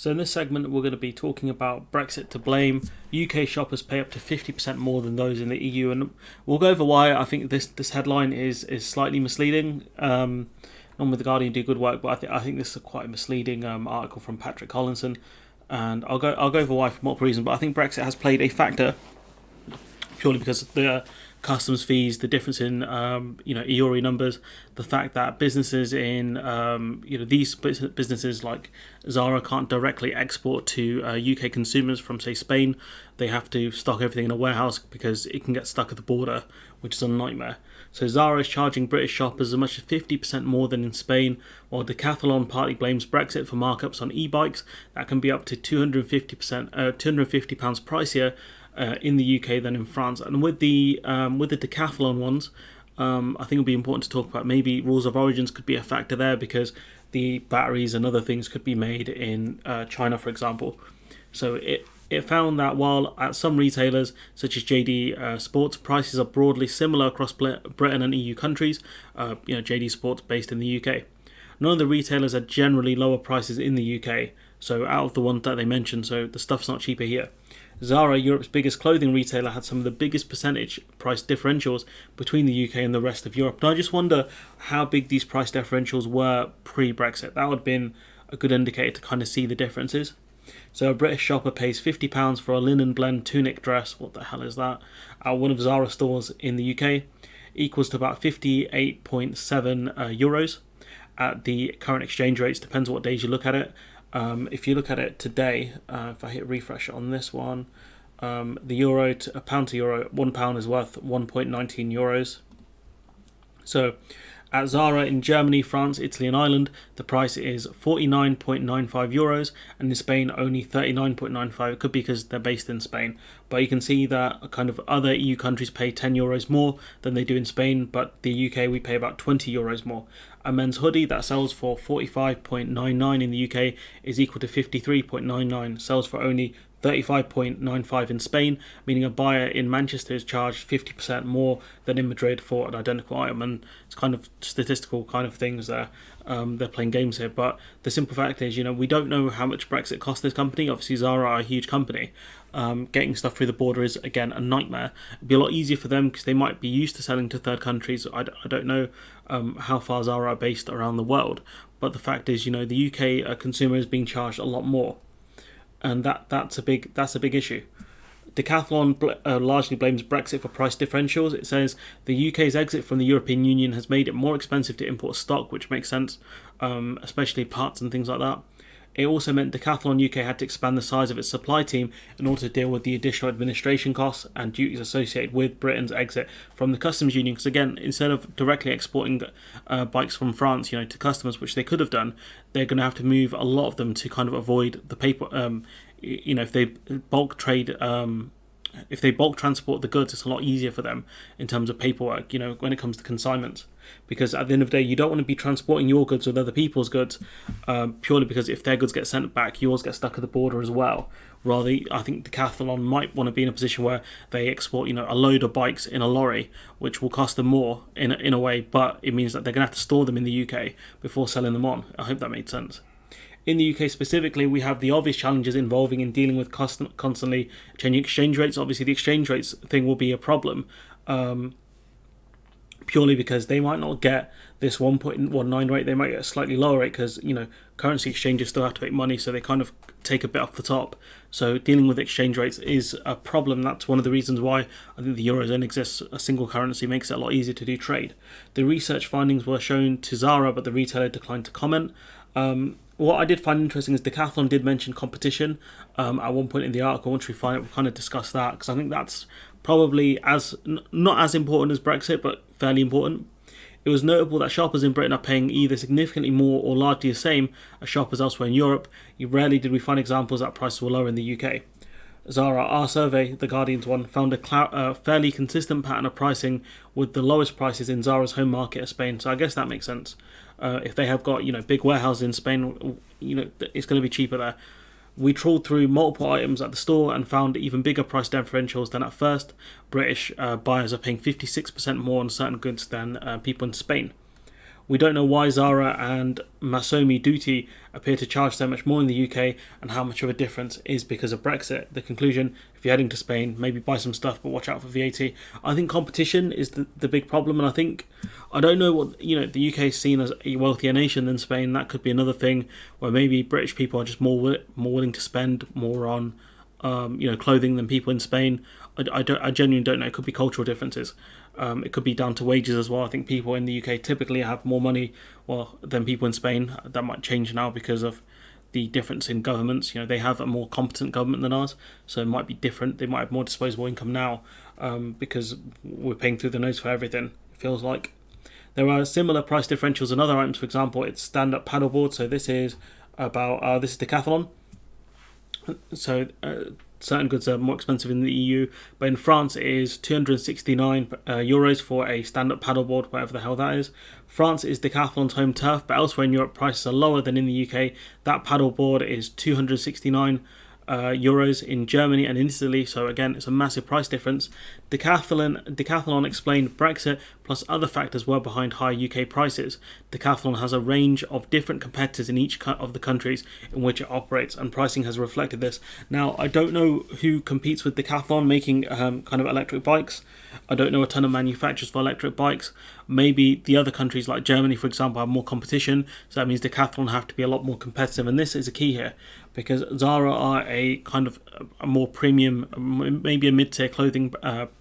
So in this segment, we're going to be talking about Brexit to blame. UK shoppers pay up to 50% more than those in the EU, and we'll go over why I think this headline is slightly misleading. Normally the Guardian do good work, but I think this is quite a misleading article from Patrick Collinson, and I'll go over why for multiple reasons. But I think Brexit has played a factor purely because of the customs fees, the difference in EORI numbers, the fact that businesses in these businesses like Zara can't directly export to UK consumers from say Spain. They have to stock everything in a warehouse because it can get stuck at the border, which is a nightmare. So Zara is charging British shoppers as much as 50% more than in Spain, while Decathlon partly blames Brexit for markups on e-bikes that can be up to £250 pricier in the UK than in France. And with the Decathlon ones, I think it'll be important to talk about maybe rules of origins could be a factor there, because the batteries and other things could be made in China, for example. So it found that while at some retailers, such as JD Sports, prices are broadly similar across Britain and EU countries, JD Sports based in the UK, none of the retailers had generally lower prices in the UK. So out of the ones that they mentioned, so the stuff's not cheaper here. Zara, Europe's biggest clothing retailer, had some of the biggest percentage price differentials between the UK and the rest of Europe. And I just wonder how big these price differentials were pre-Brexit. That would have been a good indicator to kind of see the differences. So a British shopper pays £50 for a linen blend tunic dress, what the hell is that, at one of Zara stores in the UK, equals to about 58.7 euros at the current exchange rates. Depends on what days you look at it. If you look at it today, if I hit refresh on this one, the euro to a pound to euro, £1 is worth 1.19 euros. So at Zara in Germany, France, Italy and Ireland, the price is 49.95 euros, and in Spain only 39.95. It could be because they're based in Spain, but you can see that kind of other EU countries pay 10 euros more than they do in Spain, but the UK we pay about 20 euros more. A men's hoodie that sells for 45.99 in the UK is equal to 53.99, sells for only 35.95 in Spain, meaning a buyer in Manchester is charged 50% more than in Madrid for an identical item. And it's kind of statistical kind of things there. They're playing games here, but the simple fact is, we don't know how much Brexit cost this company. Obviously Zara are a huge company. Getting stuff through the border is again a nightmare. It'd be a lot easier for them because they might be used to selling to third countries. I don't know how far Zara are based around the world, but the fact is, the UK consumer is being charged a lot more, and that's a big issue. Decathlon largely blames Brexit for price differentials. It says the UK's exit from the European Union has made it more expensive to import stock, which makes sense, especially parts and things like that. It also meant Decathlon UK had to expand the size of its supply team in order to deal with the additional administration costs and duties associated with Britain's exit from the customs union. Because again, instead of directly exporting bikes from France, to customers, which they could have done, they're going to have to move a lot of them to kind of avoid the paper. If they bulk trade. If they bulk transport the goods, it's a lot easier for them in terms of paperwork, when it comes to consignments. Because at the end of the day, you don't want to be transporting your goods with other people's goods, purely because if their goods get sent back, yours get stuck at the border as well. Rather, I think Decathlon might want to be in a position where they export, a load of bikes in a lorry, which will cost them more in a way, but it means that they're going to have to store them in the UK before selling them on. I hope that made sense. In the UK specifically, we have the obvious challenges involving in dealing with constantly changing exchange rates. Obviously, the exchange rates thing will be a problem, purely because they might not get this 1.19 rate. They might get a slightly lower rate because, currency exchanges still have to make money, so they kind of take a bit off the top. So dealing with exchange rates is a problem. That's one of the reasons why I think the Eurozone exists. A single currency makes it a lot easier to do trade. The research findings were shown to Zara, but the retailer declined to comment. What I did find interesting is Decathlon did mention competition at one point in the article. Once we find it, we'll kind of discuss that, because I think that's probably not as important as Brexit, but fairly important. It was notable that shoppers in Britain are paying either significantly more or largely the same as shoppers elsewhere in Europe. Rarely did we find examples that prices were lower in the UK. Zara, our survey, the Guardian's one, found a fairly consistent pattern of pricing, with the lowest prices in Zara's home market of Spain. So I guess that makes sense. If they have got big warehouses in Spain, it's going to be cheaper there. We trawled through multiple items at the store and found even bigger price differentials than at first. British buyers are paying 56% more on certain goods than people in Spain. We don't know why Zara and Masomi Duty appear to charge so much more in the UK, and how much of a difference is because of Brexit. The conclusion: if you're heading to Spain, maybe buy some stuff, but watch out for VAT. I think competition is the big problem, and I don't know what, the UK is seen as a wealthier nation than Spain. That could be another thing where maybe British people are just more willing to spend more on clothing than people in Spain. I genuinely don't know. It could be cultural differences. It could be down to wages as well. I think people in the UK typically have more money than people in Spain. That might change now because of the difference in governments. They have a more competent government than ours, so it might be different. They might have more disposable income now because we're paying through the nose for everything, it feels like. There are similar price differentials in other items. For example, it's stand-up paddleboard. So this is this is Decathlon. So certain goods are more expensive in the EU, but in France it is 269 euros for a stand-up paddleboard, whatever the hell that is. France is Decathlon's home turf, but elsewhere in Europe prices are lower than in the UK. That paddleboard is 269 euros in Germany and in Italy, so again it's a massive price difference. Decathlon explained Brexit plus other factors were behind high UK prices. Decathlon has a range of different competitors in each of the countries in which it operates, and pricing has reflected this. Now, I don't know who competes with Decathlon making kind of electric bikes. I don't know a ton of manufacturers for electric bikes. Maybe the other countries like Germany, for example, have more competition, so that means Decathlon have to be a lot more competitive, and this is a key here because Zara are a kind of a more premium, maybe a mid-tier clothing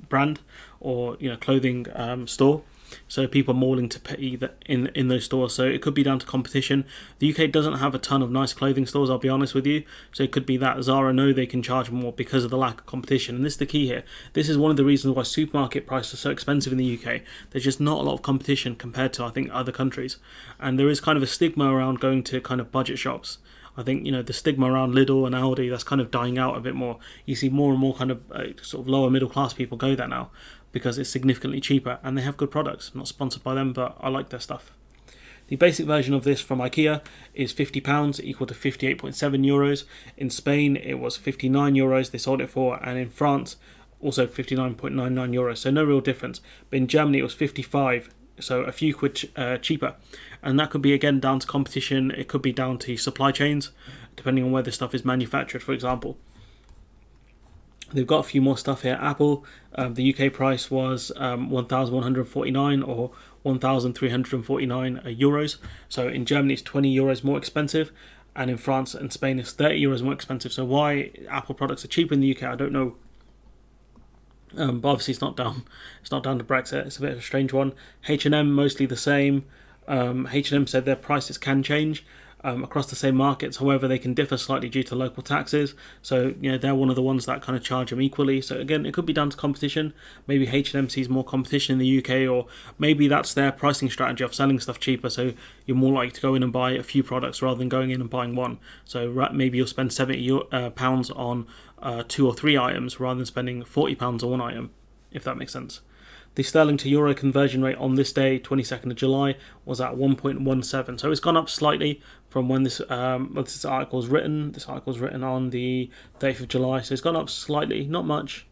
brand or clothing store. So people are more willing to pay in those stores. So it could be down to competition. The UK doesn't have a ton of nice clothing stores, I'll be honest with you. So it could be that Zara know they can charge more because of the lack of competition. And this is the key here. This is one of the reasons why supermarket prices are so expensive in the UK. There's just not a lot of competition compared to, I think, other countries. And there is kind of a stigma around going to kind of budget shops. I think, the stigma around Lidl and Aldi, that's kind of dying out a bit more. You see more and more kind of sort of lower middle class people go there now because it's significantly cheaper and they have good products. I'm not sponsored by them, but I like their stuff. The basic version of this from IKEA is £50, equal to 58.7 euros. In Spain, it was 59 euros they sold it for, and in France, also 59.99 euros. So no real difference. But in Germany, it was 55, so a few quid cheaper. And that could be, again, down to competition. It could be down to supply chains, depending on where the stuff is manufactured, for example. They've got a few more stuff here. Apple, the UK price was 1,149 or 1,349 euros. So in Germany, it's 20 euros more expensive. And in France and Spain, it's 30 euros more expensive. So why Apple products are cheaper in the UK, I don't know. But obviously it's not down to Brexit. It's a bit of a strange one. H&M, mostly the same. H&M said their prices can change across the same markets. However, they can differ slightly due to local taxes. So, they're one of the ones that kind of charge them equally. So again, it could be down to competition. Maybe H&M sees more competition in the UK, or maybe that's their pricing strategy of selling stuff cheaper. So you're more likely to go in and buy a few products rather than going in and buying one. So maybe you'll spend £70 on 2 or 3 items rather than spending £40 on one item, if that makes sense. The sterling to euro conversion rate on this day, 22nd of July, was at 1.17. So it's gone up slightly from when this article was written. This article was written on the 30th of July. So it's gone up slightly, not much,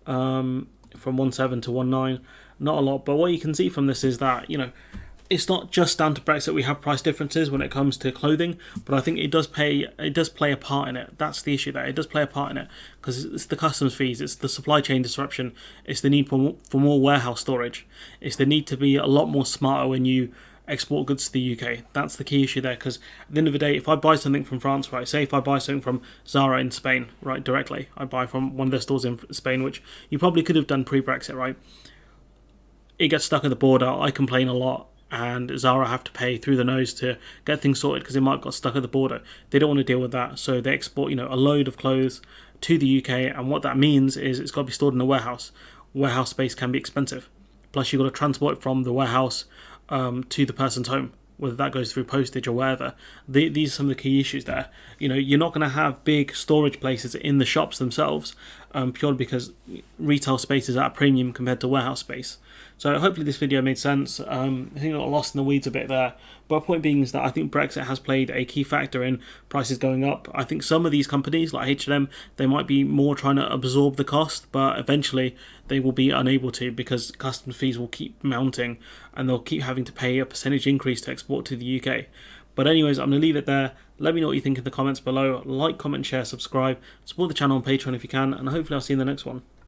from 1.7 to 1.9. Not a lot. But what you can see from this is that, it's not just down to Brexit. We have price differences when it comes to clothing, but I think it does play a part in it. That's the issue there. It does play a part in it because it's the customs fees, it's the supply chain disruption, it's the need for more warehouse storage, it's the need to be a lot more smarter when you export goods to the UK. That's the key issue there, because at the end of the day, if I buy something from France, right, say if I buy something from Zara in Spain, right, directly, I buy from one of their stores in Spain, which you probably could have done pre-Brexit, right? It gets stuck at the border. I complain a lot, and Zara have to pay through the nose to get things sorted because it might have got stuck at the border. They don't want to deal with that, so they export, a load of clothes to the UK, and what that means is it's got to be stored in a warehouse. Warehouse space can be expensive. Plus, you've got to transport it from the warehouse to the person's home, whether that goes through postage or wherever. These are some of the key issues there. You're not going to have big storage places in the shops themselves, purely because retail space is at a premium compared to warehouse space. So hopefully this video made sense. I think I got lost in the weeds a bit there. But point being is that I think Brexit has played a key factor in prices going up. I think some of these companies like H&M, they might be more trying to absorb the cost, but eventually they will be unable to because customs fees will keep mounting and they'll keep having to pay a percentage increase to export to the UK. But anyways, I'm going to leave it there. Let me know what you think in the comments below. Like, comment, share, subscribe. Support the channel on Patreon if you can, and hopefully I'll see you in the next one.